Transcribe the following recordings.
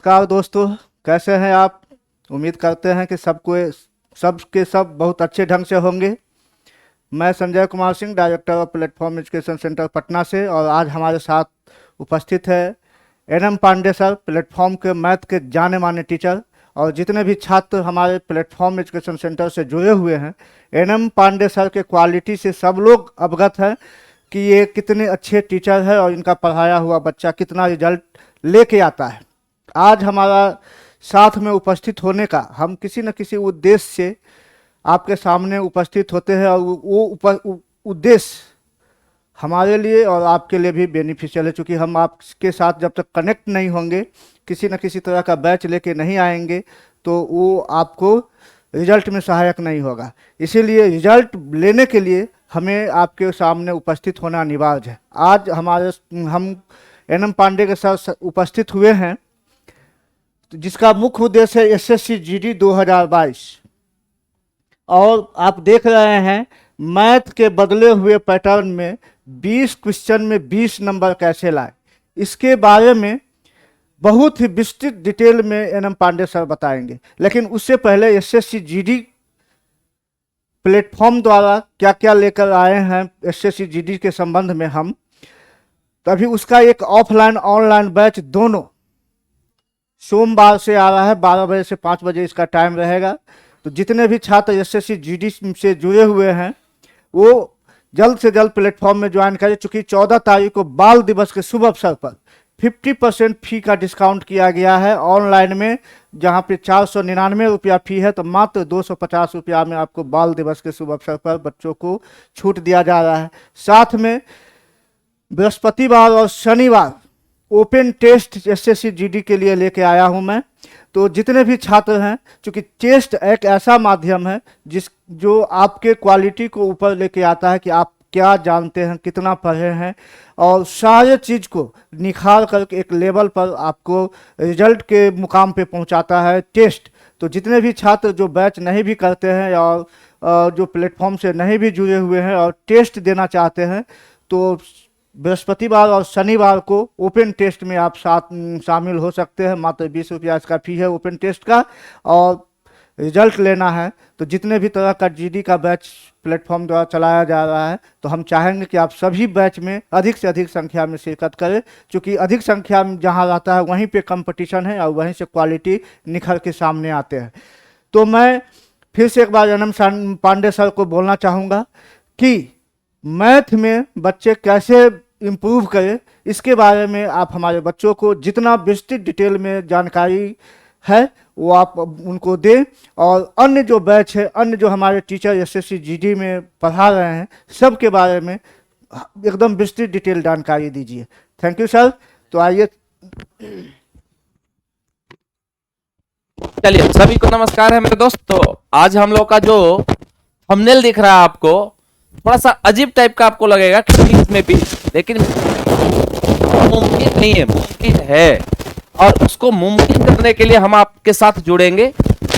नमस्कार दोस्तों, कैसे हैं आप। उम्मीद करते हैं कि सब बहुत अच्छे ढंग से होंगे। मैं Sanjay Kumar Singh, director of platform education centre Patna से, और आज हमारे साथ उपस्थित है एनएम पांडे सर, प्लेटफॉर्म के मैथ के जाने माने टीचर। और जितने भी छात्र हमारे प्लेटफॉर्म एजुकेशन सेंटर से जुड़े हुए हैं, एनएम पांडे सर के क्वालिटी से सब लोग अवगत हैं कि ये कितने अच्छे टीचर है और इनका पढ़ाया हुआ बच्चा कितना रिजल्ट लेके आता है। आज हमारा साथ में उपस्थित होने का, हम किसी न किसी उद्देश्य से आपके सामने उपस्थित होते हैं, और वो उद्देश्य हमारे लिए और आपके लिए भी बेनिफिशियल है। चूँकि हम आपके साथ जब तक कनेक्ट नहीं होंगे, किसी न किसी तरह का बैच लेके नहीं आएंगे, तो वो आपको रिजल्ट में सहायक नहीं होगा। इसीलिए रिजल्ट लेने के लिए हमें आपके सामने उपस्थित होना अनिवार्य है। आज हम एनएम पांडे के साथ उपस्थित हुए हैं, जिसका मुख्य उद्देश्य है एसएससी जीडी 2022। और आप देख रहे हैं मैथ के बदले हुए पैटर्न में 20 क्वेश्चन में 20 नंबर कैसे लाए, इसके बारे में बहुत ही विस्तृत डिटेल में एनएम पांडे सर बताएंगे। लेकिन उससे पहले एसएससी जीडी प्लेटफॉर्म द्वारा क्या क्या लेकर आए हैं एसएससी जीडी के संबंध में हम, तभी उसका एक ऑफलाइन ऑनलाइन बैच दोनों सोमवार से आ रहा है। 12 बजे से 5 बजे इसका टाइम रहेगा। तो जितने भी छात्र एसएससी जीडी से जुड़े हुए हैं, वो जल्द से जल्द प्लेटफॉर्म में ज्वाइन करें। चूँकि 14 तारीख को बाल दिवस के शुभ अवसर पर 50% फी का डिस्काउंट किया गया है ऑनलाइन में। जहाँ पे 499 रुपया फी है, तो मात्र 250 रुपया में आपको बाल दिवस के शुभ अवसर पर बच्चों को छूट दिया जा रहा है। साथ में बृहस्पतिवार और शनिवार ओपन टेस्ट एसएससी जीडी के लिए लेके आया हूं मैं। तो जितने भी छात्र हैं, चूँकि टेस्ट एक ऐसा माध्यम है जो आपके क्वालिटी को ऊपर लेके आता है कि आप क्या जानते हैं, कितना पढ़े हैं, और सारे चीज़ को निखार करके एक लेवल पर आपको रिजल्ट के मुकाम पे पहुंचाता है टेस्ट। तो जितने भी छात्र जो बैच नहीं भी करते हैं और जो प्लेटफॉर्म से नहीं भी जुड़े हुए हैं और टेस्ट देना चाहते हैं, तो बृहस्पतिवार और शनिवार को ओपन टेस्ट में आप शामिल हो सकते हैं। मात्र 20 रुपया इसका फी है ओपन टेस्ट का, और रिजल्ट लेना है तो जितने भी तरह का जीडी का बैच प्लेटफॉर्म द्वारा चलाया जा रहा है, तो हम चाहेंगे कि आप सभी बैच में अधिक से अधिक संख्या में शिरकत करें। क्योंकि अधिक संख्या में जहाँ रहता है वहीं पे कंपटीशन है, और वहीं से क्वालिटी निखर के सामने आते हैं। तो मैं फिर से एक बार एनएम पांडे सर को बोलना चाहूँगा कि मैथ में बच्चे कैसे इम्प्रूव करें, इसके बारे में आप हमारे बच्चों को जितना विस्तृत डिटेल में जानकारी है वो आप उनको दें। और अन्य जो बैच है, अन्य जो हमारे टीचर एसएससी जीडी में पढ़ा रहे हैं, सब के बारे में एकदम विस्तृत डिटेल जानकारी दीजिए। Thank you sir. तो आइए, चलिए सभी को नमस्कार है मेरे दोस्तों। आज हम लोग का जो थंबनेल दिख रहा है आपको, थोड़ा सा अजीब टाइप का आपको लगेगा इंग्लिश में भी, लेकिन मुमकिन नहीं है, मुमकिन है। और उसको मुमकिन करने के लिए हम आपके साथ जुड़ेंगे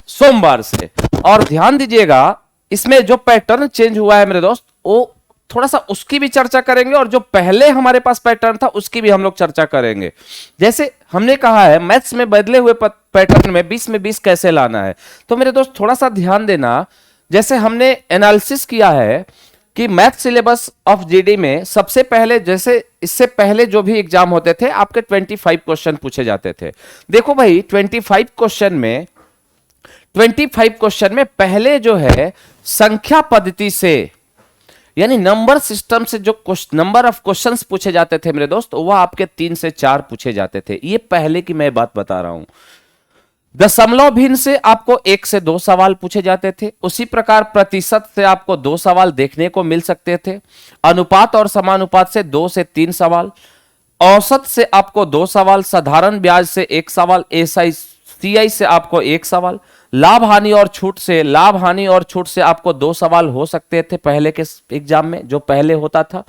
सोमवार से। और ध्यान दीजिएगा, इसमें जो पैटर्न चेंज हुआ है मेरे दोस्त, वो थोड़ा सा उसकी भी चर्चा करेंगे, और जो पहले हमारे पास पैटर्न था उसकी भी हम लोग चर्चा करेंगे। जैसे हमने कहा है मैथ्स में बदले हुए पैटर्न में 20 में 20 कैसे लाना है, तो मेरे दोस्त थोड़ा सा ध्यान देना। जैसे हमने एनालिसिस किया है कि मैथ सिलेबस ऑफ जीडी में सबसे पहले, जैसे इससे पहले जो भी एग्जाम होते थे आपके 25 क्वेश्चन पूछे जाते थे। देखो भाई, 25 क्वेश्चन में पहले जो है संख्या पद्धति से, यानी नंबर सिस्टम से जो नंबर ऑफ क्वेश्चंस पूछे जाते थे मेरे दोस्त, वह आपके 3 से 4 पूछे जाते थे। ये पहले की मैं बात बता रहा हूं। दशमलव भिन्न से आपको 1 से 2 सवाल पूछे जाते थे। उसी प्रकार प्रतिशत से आपको 2 सवाल देखने को मिल सकते थे। अनुपात और समानुपात से 2 से 3 सवाल। औसत से आपको 2 सवाल। साधारण ब्याज से 1 सवाल। एसआई सीआई से आपको 1 सवाल। लाभ हानि और छूट से, लाभ हानि और छूट से आपको 2 सवाल हो सकते थे पहले के एग्जाम में, जो पहले होता था।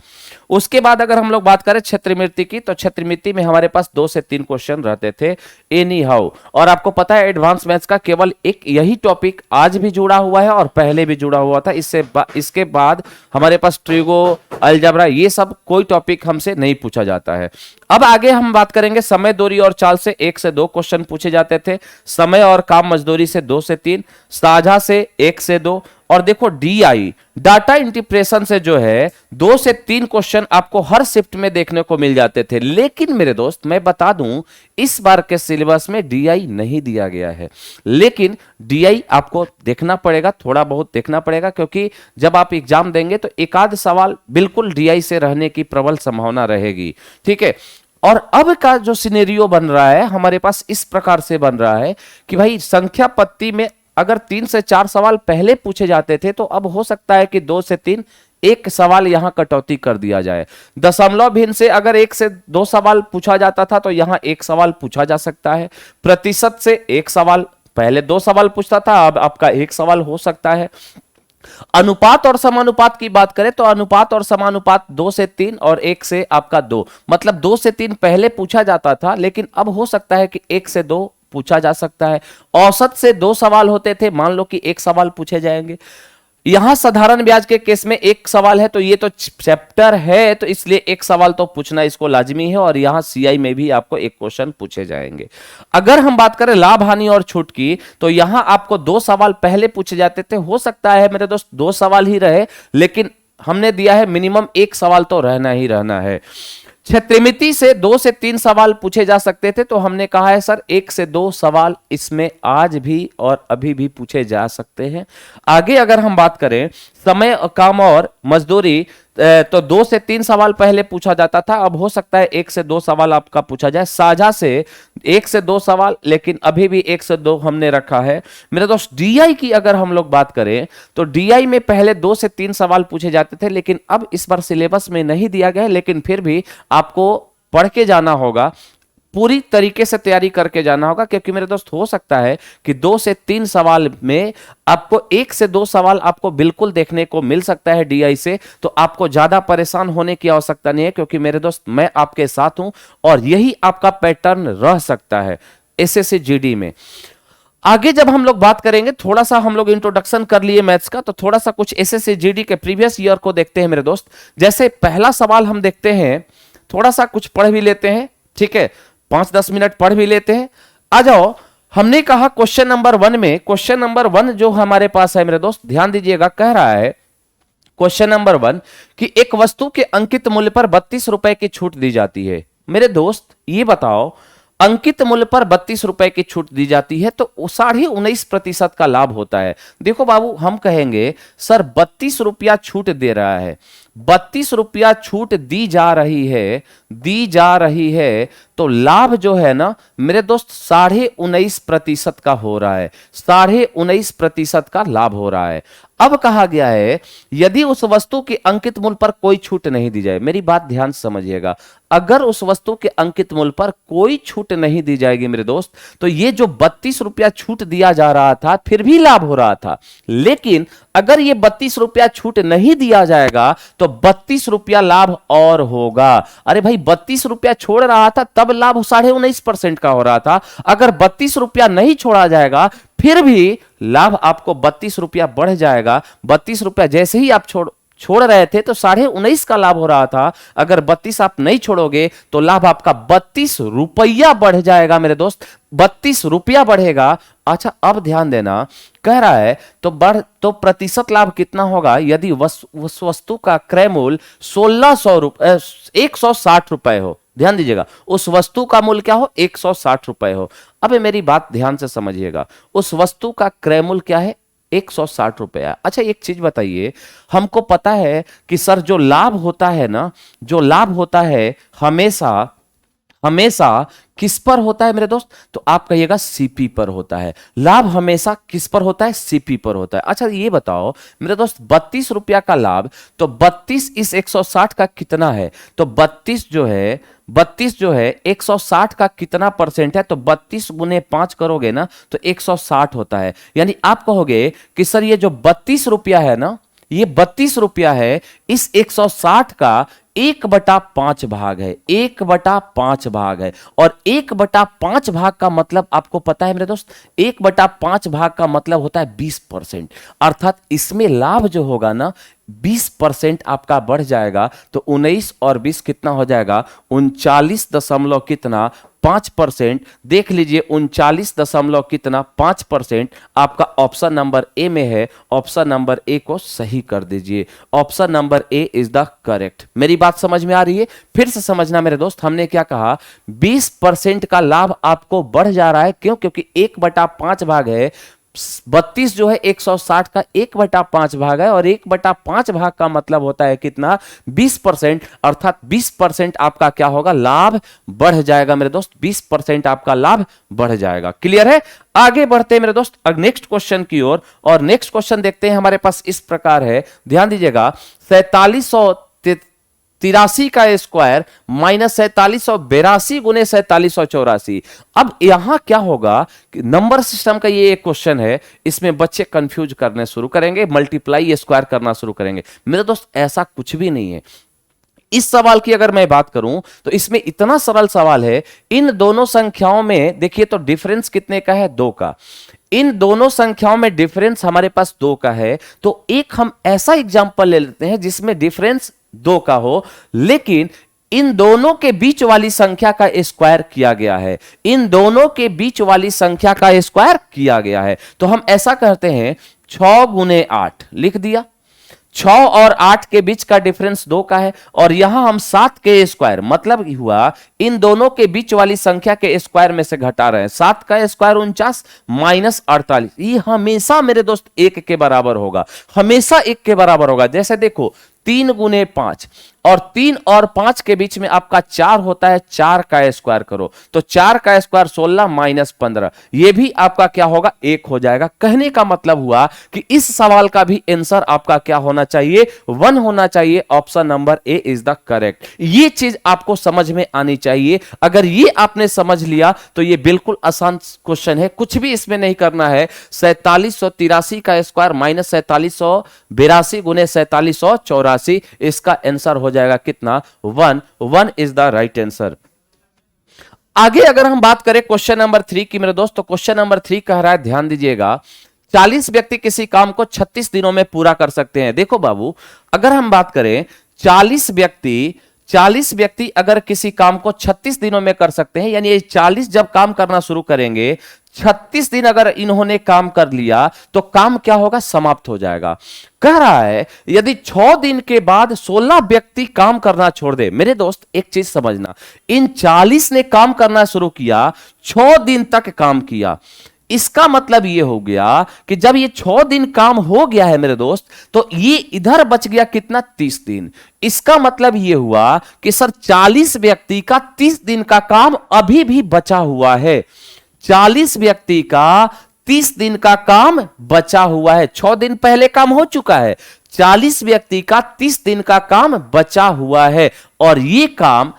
उसके बाद अगर हम लोग बात करें क्षेत्रमिति की, तो क्षेत्रमिति में हमारे पास 2 से 3 क्वेश्चन रहते थे एनी हाउ। और आपको पता है एडवांस मैथ्स का केवल एक यही टॉपिक आज भी जुड़ा हुआ है और पहले भी जुड़ा हुआ था। इसके बाद हमारे पास ट्रिगो, अलजेब्रा, ये सब कोई टॉपिक हमसे नहीं पूछा जाता है। अब आगे हम बात करेंगे समय, दूरी और चाल से 1 से 2 क्वेश्चन पूछे जाते थे। समय और काम मजदूरी से 2 से 3, साझा से 1 से 2, और देखो डीआई, डाटा इंटीग्रेशन से जो है 2 से 3 क्वेश्चन आपको हर शिफ्ट में देखने को मिल जाते थे। लेकिन मेरे दोस्त मैं बता दूं, इस बार के सिलेबस में डीआई नहीं दिया गया है। लेकिन डीआई आपको देखना पड़ेगा, थोड़ा बहुत देखना पड़ेगा, क्योंकि जब आप एग्जाम देंगे तो एक आध सवाल बिल्कुल डीआई से रहने की प्रबल संभावना रहेगी। ठीक है। और अब का जो सिनेरियो बन रहा है हमारे पास इस प्रकार से बन रहा है कि भाई संख्या पत्ती में अगर 3 से 4 सवाल पहले पूछे जाते थे, तो अब हो सकता है कि 2 से 3 एक सवाल यहां कटौती कर दिया जाए। दशमलव भिन्न से अगर 1 से 2 सवाल पूछा जाता था, तो यहां 1 सवाल पूछा जा सकता है। प्रतिशत से 1 सवाल, पहले 2 सवाल पूछता था, अब आपका 1 सवाल हो सकता है। अनुपात और समानुपात की बात करें तो अनुपात और समानुपात 2 से 3 और 1 से आपका 2, मतलब 2 से 3 पहले पूछा जाता था, लेकिन अब हो सकता है कि 1 से 2 पूछा जा सकता है। औसत से 2 सवाल होते थे, मान लो कि 1 सवाल पूछे जाएंगे। यहां साधारण ब्याज के केस में 1 सवाल है, तो ये तो चैप्टर है, तो इसलिए 1 सवाल तो पूछना इसको लाजमी है। और यहां सीआई में भी आपको 1 क्वेश्चन पूछे जाएंगे। अगर हम बात करें लाभ हानि और छूट की, तो यहां आपको 2 सवाल पहले पूछे जाते थे। हो सकता है मेरे दोस्त 2 सवाल ही रहे, लेकिन हमने दिया है मिनिमम 1 सवाल तो रहना ही रहना है। क्षेत्रमिति से 2 से 3 सवाल पूछे जा सकते थे, तो हमने कहा है सर 1 से 2 सवाल इसमें आज भी और अभी भी पूछे जा सकते हैं। आगे अगर हम बात करें समय, काम और मजदूरी, तो 2 से 3 सवाल पहले पूछा जाता था, अब हो सकता है 1 से 2 सवाल आपका पूछा जाए। साझा से 1 से 2 सवाल, लेकिन अभी भी 1 से 2 हमने रखा है। मेरे दोस्त डीआई की अगर हम लोग बात करें, तो डीआई में पहले 2 से 3 सवाल पूछे जाते थे, लेकिन अब इस बार सिलेबस में नहीं दिया गया है। लेकिन फिर भी आपको पढ़ के जाना होगा, पूरी तरीके से तैयारी करके जाना होगा, क्योंकि मेरे दोस्त हो सकता है कि 2 से 3 सवाल में आपको 1 से 2 सवाल आपको बिल्कुल देखने को मिल सकता है डीआई से। तो आपको ज्यादा परेशान होने की आवश्यकता नहीं है, क्योंकि मेरे दोस्त मैं आपके साथ हूं और यही आपका पैटर्न रह सकता है एसएससी जीडी में। आगे जब हम लोग बात करेंगे, थोड़ा सा हम लोग इंट्रोडक्शन कर लिए मैथ्स का, तो थोड़ा सा कुछ एसएससी जीडी के प्रीवियस ईयर को देखते हैं मेरे दोस्त। जैसे पहला सवाल हम देखते हैं, थोड़ा सा कुछ पढ़ भी लेते हैं, ठीक है, 5-10 मिनट पढ़ भी लेते हैं। आ जाओ, हमने कहा क्वेश्चन नंबर 1 में, क्वेश्चन नंबर 1 जो हमारे पास है मेरे दोस्त, ध्यान दीजिएगा, कह रहा है क्वेश्चन नंबर 1 कि एक वस्तु के अंकित मूल्य पर 32 रुपए की छूट दी जाती है। मेरे दोस्त ये बताओ, अंकित मूल्य पर 32 रुपए की छूट दी जाती है, तो 19.5% का लाभ होता है। देखो बाबू, हम कहेंगे सर 32 रुपया छूट दे रहा है, 32 रुपया छूट दी जा रही है, तो लाभ जो है ना मेरे दोस्त 19.5% का हो रहा है, 19.5% का लाभ हो रहा है। अब कहा गया है यदि उस वस्तु के अंकित मूल्य पर कोई छूट नहीं दी जाए, मेरी बात ध्यान से समझिएगा, अगर उस वस्तु के अंकित मूल्य पर कोई छूट नहीं दी जाएगी मेरे दोस्त, तो ये जो 32 रुपया छूट दिया जा रहा था फिर भी लाभ हो रहा था। लेकिन अगर ये 32 रुपया छूट नहीं दिया जाएगा तो 32 रुपया लाभ और होगा। अरे भाई 32 रुपया छोड़ रहा था तब लाभ 19.5% का हो रहा था, अगर 32 रुपया नहीं छोड़ा जाएगा फिर भी लाभ आपको 32 रुपया बढ़ जाएगा। 32 रुपया जैसे ही आप छोड़ रहे थे तो 19.5 का लाभ हो रहा था, अगर 32 आप नहीं छोड़ोगे तो लाभ आपका 32 रुपया बढ़ जाएगा मेरे दोस्त, 32 रुपया बढ़ेगा। अच्छा अब ध्यान देना, कह रहा है तो प्रतिशत लाभ कितना होगा यदि उस वस्तु का क्रय मूल्य 160 रुपए हो। ध्यान दीजिएगा, उस वस्तु का मूल्य क्या हो, 160 रुपए हो। अब मेरी बात ध्यान से समझिएगा, उस वस्तु का क्रय मूल्य क्या है, 160 रुपया। अच्छा एक चीज बताइए, हमको पता है कि सर जो लाभ होता है ना, जो लाभ होता है हमेशा हमेशा किस पर होता है मेरे दोस्त? तो आप कहिएगा सीपी पर होता है। लाभ हमेशा किस पर होता है? सीपी पर होता है। अच्छा ये बताओ मेरे दोस्त, 32 रुपया का लाभ, तो 32 इस 160 का कितना है? तो 32 जो है 160 का कितना परसेंट है? तो 32 गुने 5 करोगे ना तो 160 होता है। यानी आप कहोगे कि सर ये जो 32 रुपया है ना, ये 32 रुपया है, इस 160 का 1/5 भाग है, 1/5 भाग है। और 1/5 भाग का मतलब आपको पता है मेरे दोस्त, 1/5 भाग का मतलब होता है 20%। अर्थात इसमें लाभ जो होगा ना 20% आपका बढ़ जाएगा। तो 19 और 20 कितना हो जाएगा? 39 दशमलव कितना 5%। देख लीजिए 39 दशमलव कितना 5% आपका ऑप्शन नंबर ए में है। ऑप्शन नंबर ए को सही कर दीजिए। Option number A is the correct. मेरी बात समझ में आ रही है? फिर से समझना मेरे दोस्त, हमने क्या कहा? 20% का लाभ आपको बढ़ जा रहा है। क्यों? क्योंकि 1/5 भाग है। 32 जो है 160 का 1/5 भाग है, और 1/5 भाग का मतलब होता है कितना? 20%। अर्थात 20% आपका क्या होगा? लाभ बढ़ जाएगा मेरे दोस्त, 20% आपका लाभ बढ़ जाएगा। क्लियर है? आगे बढ़ते हैं मेरे दोस्त अब नेक्स्ट क्वेश्चन की ओर। और नेक्स्ट क्वेश्चन देखते हैं, हमारे पास इस प्रकार है, ध्यान दीजिएगा। 4783 का स्क्वायर माइनस 4782 गुने 4784। अब यहां क्या होगा कि नंबर सिस्टम का ये एक क्वेश्चन है, इसमें बच्चे कंफ्यूज करने शुरू करेंगे, मल्टीप्लाई स्क्वायर करना शुरू करेंगे। मेरे दोस्त ऐसा कुछ भी नहीं है। इस सवाल की अगर मैं बात करूं तो इसमें इतना सरल सवाल है। इन दोनों संख्याओं में देखिए तो डिफरेंस कितने का है? 2 का। इन दोनों संख्याओं में डिफरेंस हमारे पास 2 का है। तो एक हम ऐसा एग्जांपल ले लेते हैं जिसमें डिफरेंस 2 का हो, लेकिन इन दोनों के बीच वाली संख्या का स्क्वायर किया गया है। इन दोनों के बीच वाली संख्या का स्क्वायर किया गया है। तो हम ऐसा करते हैं, 6 गुने 8 लिख दिया। 6 और 8 के बीच का डिफरेंस 2 का है, और यहां हम 7 के स्क्वायर, मतलब हुआ इन दोनों के बीच वाली संख्या के स्क्वायर में से घटा रहे हैं। 7 का स्क्वायर 49 माइनस 48। ये हमेशा मेरे दोस्त 1 के बराबर होगा, हमेशा 1 के बराबर होगा। जैसे देखो 3 गुने 5, और 3 और 5 के बीच में आपका 4 होता है, 4 का स्क्वायर करो तो 4 का स्क्वायर 16 माइनस 15, ये भी आपका क्या होगा? 1 हो जाएगा। कहने का मतलब हुआ कि इस सवाल का भी आंसर आपका क्या होना चाहिए? 1 होना चाहिए। Option number A is the correct. ये चीज आपको समझ में आनी चाहिए। अगर ये आपने समझ लिया तो ये बिल्कुल आसान क्वेश्चन है, कुछ भी इसमें नहीं करना है। 4783 का स्क्वायर माइनस 4782 गुने 4784, इसका आंसर हो जाएगा कितना? 1। 1 इज द राइट आंसर। आगे अगर हम बात करें क्वेश्चन नंबर 3 की मेरे दोस्त, तो क्वेश्चन नंबर 3 कह रहा है, ध्यान दीजिएगा, 40 व्यक्ति किसी काम को 36 दिनों में पूरा कर सकते हैं। देखो बाबू, अगर हम बात करें 40 व्यक्ति अगर किसी काम को 36 दिनों में कर सकते हैं, यानी ये 40 जब काम करना शुरू करेंगे, 36 दिन अगर इन्होंने काम कर लिया तो काम क्या होगा? समाप्त हो जाएगा। कह रहा है यदि 6 दिन के बाद 16 व्यक्ति काम करना छोड़ दे। मेरे दोस्त एक चीज समझना, इन 40 ने काम करना शुरू किया, 6 दिन तक काम किया। इसका मतलब यह हो गया कि जब ये 6 दिन काम हो गया है मेरे दोस्त, तो ये इधर बच गया कितना? 30 दिन। इसका मतलब यह हुआ कि सर 40 व्यक्ति का 30 दिन का काम अभी भी बचा हुआ है। 40 व्यक्ति का 30 दिन का काम बचा हुआ है। 6 दिन पहले काम हो चुका है, 40 व्यक्ति का 30 दिन का काम बचा हुआ है। और ये काम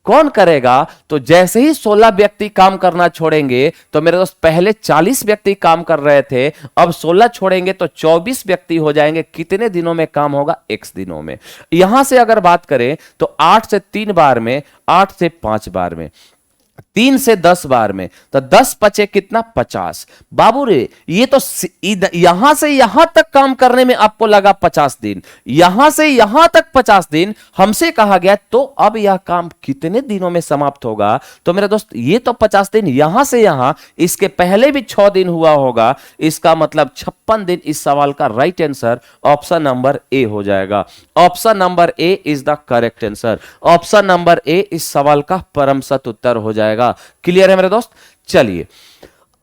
कौन करेगा? तो जैसे ही 16 व्यक्ति काम करना छोड़ेंगे, तो मेरे दोस्त पहले 40 व्यक्ति काम कर रहे थे, अब 16 छोड़ेंगे तो 24 व्यक्ति हो जाएंगे। कितने दिनों में काम होगा? x दिनों में। यहां से अगर बात करें तो 8 से 3 बार में, 8 से 5 बार में, 3 से 10 बार में, तो 10 पचे कितना? 50। बाबू रे, ये तो यहां से यहां तक काम करने में आपको लगा 50 दिन, यहां से यहां तक 50 दिन। हमसे कहा गया तो अब यह काम कितने दिनों में समाप्त होगा? तो मेरे दोस्त ये तो 50 दिन यहां से यहां, इसके पहले भी 6 दिन हुआ होगा, इसका मतलब 56 दिन। इस सवाल का right answer option number A हो जाएगा। Option number A is the correct answer. Option number A इस सवाल का परम सत उत्तर हो जाएगा। क्लियर है मेरे दोस्त? चलिए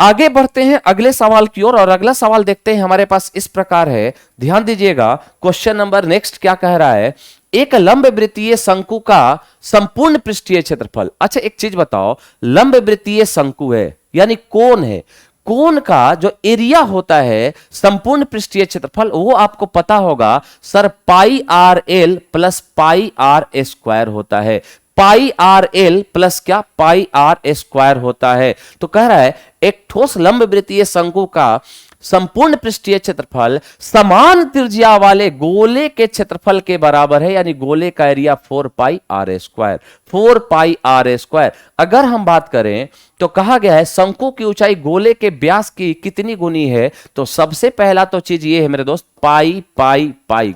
आगे बढ़ते हैं अगले सवाल की ओर, और अगला सवाल देखते हैं, हमारे पास इस प्रकार है, ध्यान दीजिएगा। क्वेश्चन नंबर नेक्स्ट क्या कह रहा है? एक लंब वृत्तीय शंकु का संपूर्ण पृष्ठीय क्षेत्रफल। अच्छा एक चीज बताओ, लंब वृत्तीय शंकु है यानी कोण है, कोण का जो एरिया होता है संपूर्ण पृष्ठीय क्षेत्रफल वो आपको पता होगा sir pi r l plus pi r square होता है। पाई आर एल प्लस क्या, पाई आर स्क्वायर होता है। तो कह रहा है एक ठोस लंब वृत्तीय शंकु का संपूर्ण पृष्ठीय क्षेत्रफल समान त्रिज्या वाले गोले के क्षेत्रफल के बराबर है, यानी गोले का area 4 pi r square, 4 pi r square. अगर हम बात करें तो कहा गया है शंकु की ऊंचाई गोले के व्यास की कितनी गुनी है, तो सबसे पहला तो चीज ये है मेरे दोस्त, पाई पाई पाई।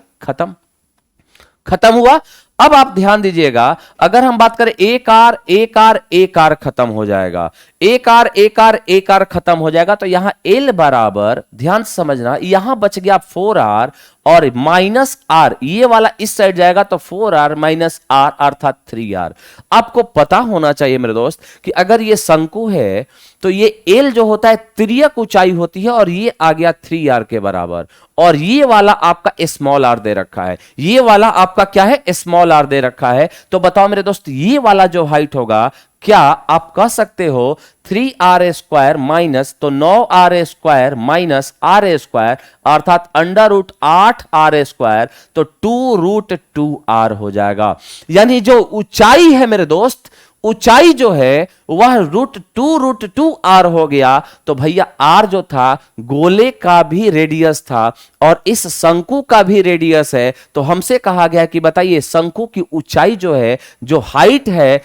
खत्म हुआ। अब आप ध्यान दीजिएगा, अगर हम बात करें एक आर खत्म हो जाएगा, एक आर खत्म हो जाएगा, तो यहां एल बराबर, ध्यान से समझना, यहां बच गया 4r और माइनस आर, ये वाला इस साइड जाएगा तो 4r माइनस आर अर्थात 3r। आपको पता होना चाहिए मेरे दोस्त कि अगर ये शंकु है तो ये एल जो होता है तिर्यक ऊंचाई होती है और ये आ गया 3r के बराबर, और ये वाला आपका स्मॉल आर दे रखा है, ये वाला आपका क्या है, स्मॉल आर दे रखा है। तो बताओ मेरे दोस्त ये वाला जो हाइट होगा, क्या आप कह सकते हो 3r स्क्वायर माइनस, तो 9r square minus r square अर्थात अंडर रूट 8r स्क्वायर, तो 2√2r हो जाएगा। यानी जो ऊंचाई है मेरे दोस्त, ऊंचाई जो है वह √2 हो गया। तो भैया r जो था गोले का भी रेडियस था और इस शंकु का भी रेडियस है, तो हमसे कहा गया कि बताइए शंकु की ऊंचाई जो है, जो हाइट है,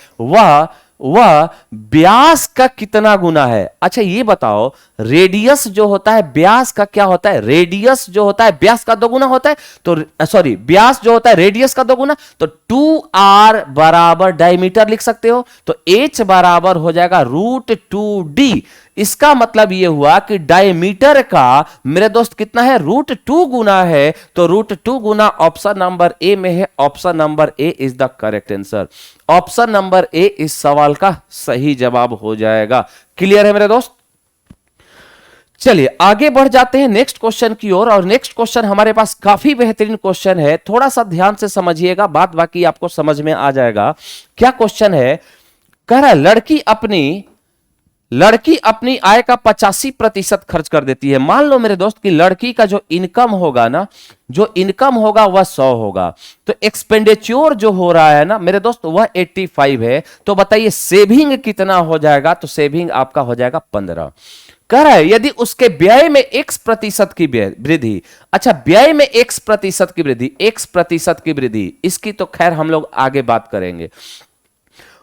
वह व्यास का कितना गुना है। अच्छा ये बताओ, रेडियस जो होता है व्यास का क्या होता है, रेडियस जो होता है व्यास का दोगुना होता है, तो सॉरी व्यास जो होता है रेडियस का दोगुना, तो 2r बराबर डायमीटर लिख सकते हो, तो h बराबर हो जाएगा √2d। इसका मतलब यह हुआ कि डायमीटर का मेरे दोस्त कितना है, √2 गुना है, तो √2 गुना ऑप्शन नंबर ए में है, option number A is the correct answer. Option number A इस सवाल का सही जवाब हो जाएगा। क्लियर है मेरे दोस्त? चलिए आगे बढ़ जाते हैं नेक्स्ट क्वेश्चन की ओर, और नेक्स्ट क्वेश्चन हमारे पास काफी बेहतरीन क्वेश्चन है, थोड़ा सा ध्यान से समझिएगा, बात बाकी आपको समझ में आ जाएगा। क्या क्वेश्चन है, कह रहा है लड़की अपनी आय का 85% खर्च कर देती है। मान लो मेरे दोस्त की लड़की का जो इनकम होगा ना, जो इनकम होगा वह 100 होगा, तो एक्सपेंडिचर जो हो रहा है ना मेरे दोस्त वह 85 है। तो बताइए सेविंग कितना हो जाएगा, तो सेविंग आपका हो जाएगा 15। कह रहा है यदि उसके व्यय में x% की वृद्धि, अच्छा व्यय में x% की वृद्धि, x% की वृद्धि, इसकी तो खैर हम लोग आगे बात करेंगे।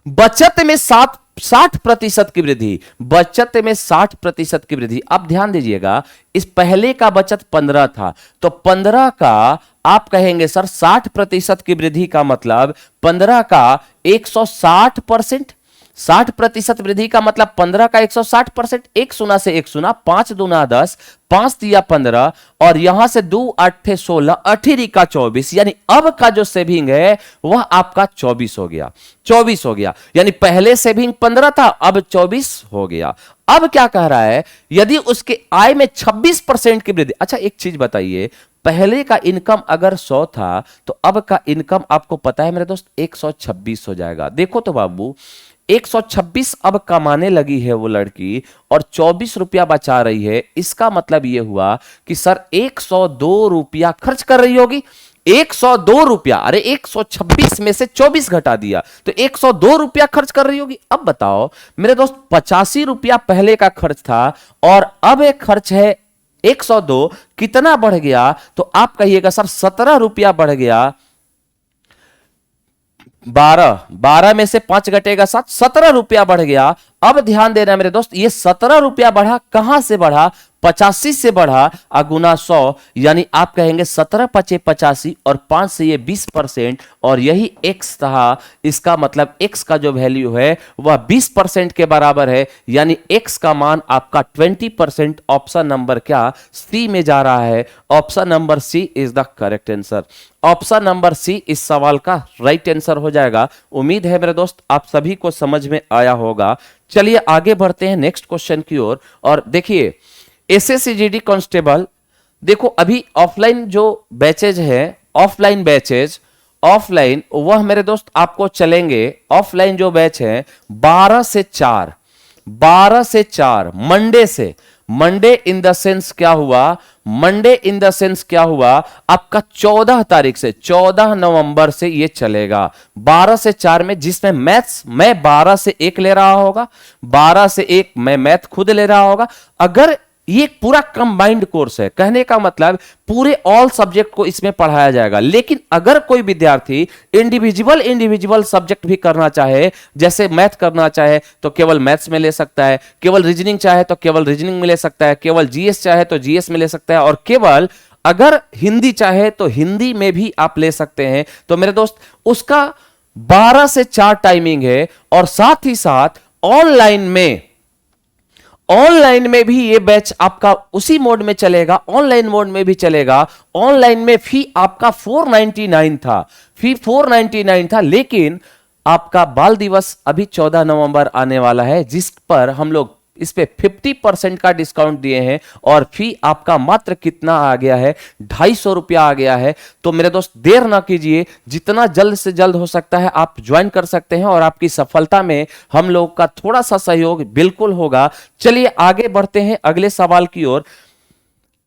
बचत में 60% की वृद्धि, बचत में 60% की वृद्धि। अब ध्यान दीजिएगा, इस पहले का बचत 15 था, तो 15 का आप कहेंगे सर 60% की वृद्धि का मतलब 15 का 160%, 60% वृद्धि का मतलब 15 का 160%, एक सुना से एक सुना, 5 दूना 10, 5 दिया 15, और यहां से 2 8 16, 18 का 24, यानी अब का जो सेविंग है वह आपका 24 हो गया, 24 हो गया। यानी पहले सेविंग 15 था, अब 24 हो गया। अब क्या कह रहा है, यदि उसके आय में 26% की वृद्धि। अच्छा एक चीज बताइए, पहले का इनकम अगर 100 था तो अब का इनकम आपको पता है मेरे दोस्त 126 हो जाएगा। देखो तो बाबू 126 अब कमाने लगी है वो लड़की और 24 रुपया बचा रही है, इसका मतलब यह हुआ कि सर 102 रुपया खर्च कर रही होगी। 102 रुपया, अरे 126 में से 24 घटा दिया तो 102 रुपया खर्च कर रही होगी। अब बताओ मेरे दोस्त 85 रुपया पहले का खर्च था और अब एक खर्च है 102, कितना बढ़ गया, तो आप कहिएगा सर 17 रुपया बढ़ गया। 12 में से 5 घटेगा 7, 17 रुपया बढ़ गया। अब ध्यान देना मेरे दोस्त, ये 17 रुपया बढ़ा, कहां से बढ़ा, 85 से बढ़ा, गुना 100, यानी आप कहेंगे 17 पचे 85 और 5 से ये 20%, और यही x था। इसका मतलब x का जो वैल्यू है वह 20% के बराबर है, यानी x का मान आपका 20%। ऑप्शन नंबर क्या, सी में जा रहा है। Option number C is the correct answer. Option number C इस सवाल का राइट आंसर हो जाएगा। उम्मीद है मेरे दोस्त आप सभी को समझ में आया होगा। चलिए आगे बढ़ते हैं नेक्स्ट क्वेश्चन की ओर, और देखिए एसएससी कांस्टेबल, देखो अभी ऑफलाइन जो बैचेज है, ऑफलाइन बैचेज ऑफलाइन वह मेरे दोस्त आपको चलेंगे, ऑफलाइन जो बैच है 12 से 4, 12 से 4 मंडे से। मंडे इन द सेंस क्या हुआ, मंडे इन द सेंस क्या हुआ, आपका 14 तारीख से 14 नवंबर से ये चलेगा 12 से 4 में, जिसमें मैथ्स मैं 12 से 1 ले रहा होगा, 12 से 1 मैं मैथ खुद ले रहा होगा। अगर ये एक पूरा कंबाइंड कोर्स है, कहने का मतलब पूरे ऑल सब्जेक्ट को इसमें पढ़ाया जाएगा। लेकिन अगर कोई विद्यार्थी इंडिविजुअल सब्जेक्ट भी करना चाहे, जैसे मैथ करना चाहे तो केवल मैथ्स में ले सकता है, केवल रीजनिंग चाहे तो केवल रीजनिंग में ले सकता है, केवल जीएस चाहे तो जीएस में ले सकता है, और केवल अगर हिंदी चाहे तो हिंदी में भी आप ले सकते हैं। तो मेरे दोस्त उसका 12 से 4 टाइमिंग है। और साथ ही साथ ऑनलाइन में भी ये बैच आपका उसी मोड में चलेगा, ऑनलाइन मोड में भी चलेगा। ऑनलाइन में फी आपका 499 था, फी 499 था, लेकिन आपका बाल दिवस अभी 14 नवंबर आने वाला है, जिस पर हम लोग इस पे 50% का डिस्काउंट दिए हैं, और फी आपका मात्र कितना आ गया है, 250 रुपया आ गया है। तो मेरे दोस्त देर ना कीजिए, जितना जल्द से जल्द हो सकता है आप ज्वाइन कर सकते हैं, और आपकी सफलता में हम लोग का थोड़ा सा सहयोग बिल्कुल होगा। चलिए आगे बढ़ते हैं अगले सवाल की ओर।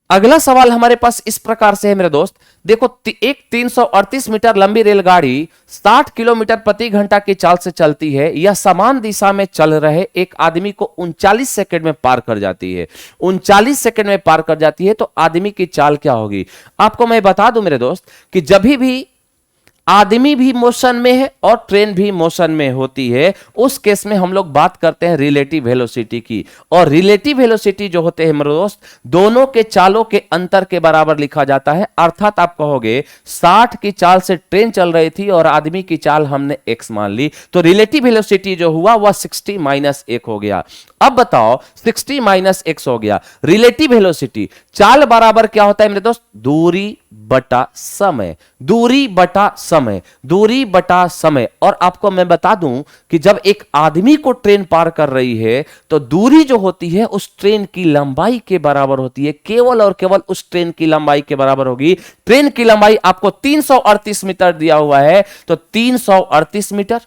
अगला सवाल हमारे पास इस प्रकार से है मेरे दोस्त, देखो एक 338 मीटर लंबी रेलगाड़ी 60 किलोमीटर प्रति घंटा की चाल से चलती है। यह समान दिशा में चल रहे एक आदमी को 39 सेकंड में पार कर जाती है। 39 सेकंड में पार कर जाती है, तो आदमी की चाल क्या होगी? आपको मैं बता दूं मेरे दोस्त कि जब भी आदमी भी मोशन में है और ट्रेन भी मोशन में होती है, उस केस में हम लोग बात करते हैं रिलेटिव वेलोसिटी की। और रिलेटिव वेलोसिटी जो होते हैं मेरे दोस्त, दोनों के चालों के अंतर के बराबर लिखा जाता है। अर्थात आप कहोगे 60 की चाल से ट्रेन चल रही थी और आदमी की चाल हमने x मान ली, तो रिलेटिव वेलोसिटी जो हुआ वह 60 माइनस 1 हो गया। अब बताओ 60 माइनस x हो गया, रिलेटिव वेलोसिटी चाल बराबर क्या होता है मेरे दोस्त? दूरी बटा समय, दूरी बटा समय, दूरी बटा समय। और आपको मैं बता दूं कि जब एक आदमी को ट्रेन पार कर रही है तो दूरी जो होती है उस ट्रेन की लंबाई के बराबर होती है, केवल और केवल उस ट्रेन की लंबाई के बराबर होगी। ट्रेन की लंबाई आपको 338 मीटर दिया हुआ है, तो 338 मीटर।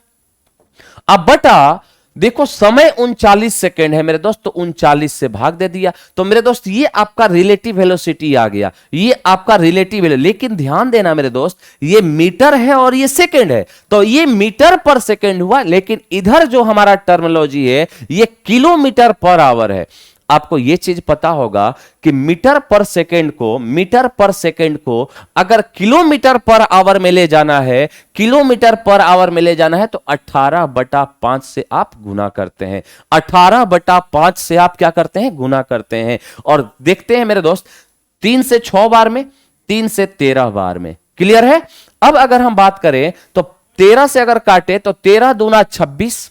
अब बटा देखो समय 39 सेकेंड है मेरे दोस्त, तो 39 से भाग दे दिया, तो मेरे दोस्त ये आपका रिलेटिव वेलोसिटी आ गया, ये आपका रिलेटिव। लेकिन ध्यान देना मेरे दोस्त, ये मीटर है और ये सेकेंड है, तो ये मीटर पर सेकेंड हुआ, लेकिन इधर जो हमारा टर्मिनोलॉजी है ये किलोमीटर पर आवर है। आपको यह चीज पता होगा कि मीटर पर सेकेंड को अगर किलोमीटर पर आवर में ले जाना है, किलोमीटर पर आवर में ले जाना है, तो 18/5 से आप गुना करते हैं, 18/5 से आप क्या करते हैं? गुना करते हैं। और देखते हैं मेरे दोस्त 3 से 6 बार में, 3 से 13 बार में। क्लियर है? अब अगर हम बात करें तो 13 से अगर काटे तो 13 दूना 26,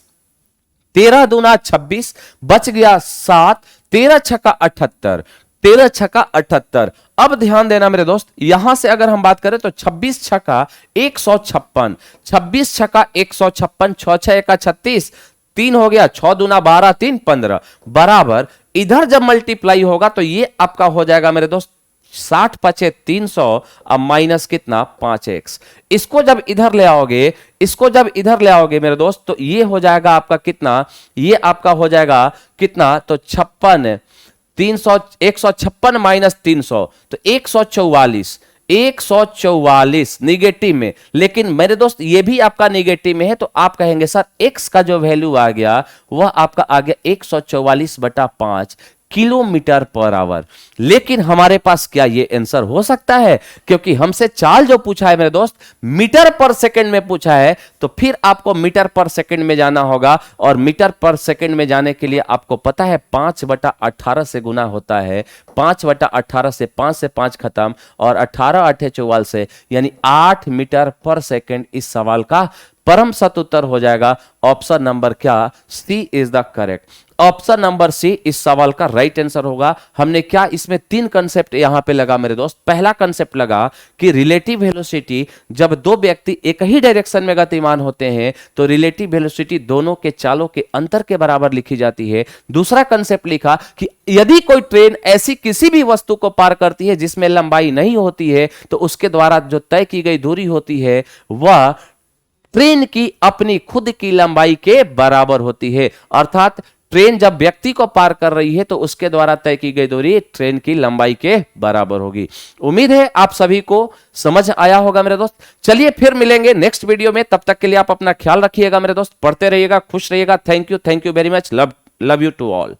13 दूना 26, बच गया 7, 13 छक्का 78, 13 छक्का 78। अब ध्यान देना मेरे दोस्त, यहां से अगर हम बात करें तो 26 छक्का 156, 26 छक्का 156, 6 6 का 36, 3 हो गया, 6 दूना 12, 3 15 बराबर। इधर जब मल्टीप्लाई होगा तो ये आपका हो जाएगा मेरे दोस्त 60 पचे 300, अब माइनस कितना 5x। इसको जब इधर ले आओगे, इसको जब इधर ले आओगे मेरे दोस्त, तो ये हो जाएगा आपका कितना? ये आपका हो जाएगा कितना? तो 56, 300, 156 माइनस 300, तो 144, 144 निगेटिव में। लेकिन मेरे दोस्त ये भी आपका निगेटिव में है, तो आप कहेंगे सर x का जो वैल्यू आ गया वह आपका आ गया 144/5 किलोमीटर पर आवर। लेकिन हमारे पास क्या ये आंसर हो सकता है? क्योंकि हमसे चाल जो पूछा है मेरे दोस्त मीटर पर सेकंड में पूछा है, तो फिर आपको मीटर पर सेकंड में जाना होगा। और मीटर पर सेकंड में जाने के लिए आपको पता है 5/18 से गुना होता है, 5/18 से 5 से 5 खत्म, और 18 8 44 से, यानी 8 मीटर पर सेकंड इस सवाल का परम सत उत्तर हो जाएगा। ऑप्शन नंबर क्या? C is the correct. Option number C इस सवाल का राइट आंसर होगा। हमने क्या इसमें 3 कंसेप्ट यहां पे लगा मेरे दोस्त। पहला कंसेप्ट लगा कि रिलेटिव वेलोसिटी, जब दो व्यक्ति एक ही डायरेक्शन में गतिमान होते हैं तो रिलेटिव वेलोसिटी दोनों के चालों के अंतर के बराबर लिखी जाती है। दूसरा कंसेप्ट लिखा कि यदि कोई ट्रेन ऐसी किसी भी वस्तु को पार करती है जिसमें लंबाई नहीं होती है तो उसके द्वारा जो तय की गई दूरी होती है वह ट्रेन की अपनी खुद की लंबाई के बराबर होती है। अर्थात ट्रेन जब व्यक्ति को पार कर रही है तो उसके द्वारा तय की गई दूरी ट्रेन की लंबाई के बराबर होगी। उम्मीद है आप सभी को समझ आया होगा मेरे दोस्त। चलिए फिर मिलेंगे नेक्स्ट वीडियो में, तब तक के लिए आप अपना ख्याल रखिएगा मेरे दोस्त, पढ़ते रहिएगा, खुश रहिएगा। Thank you very much, love you to all.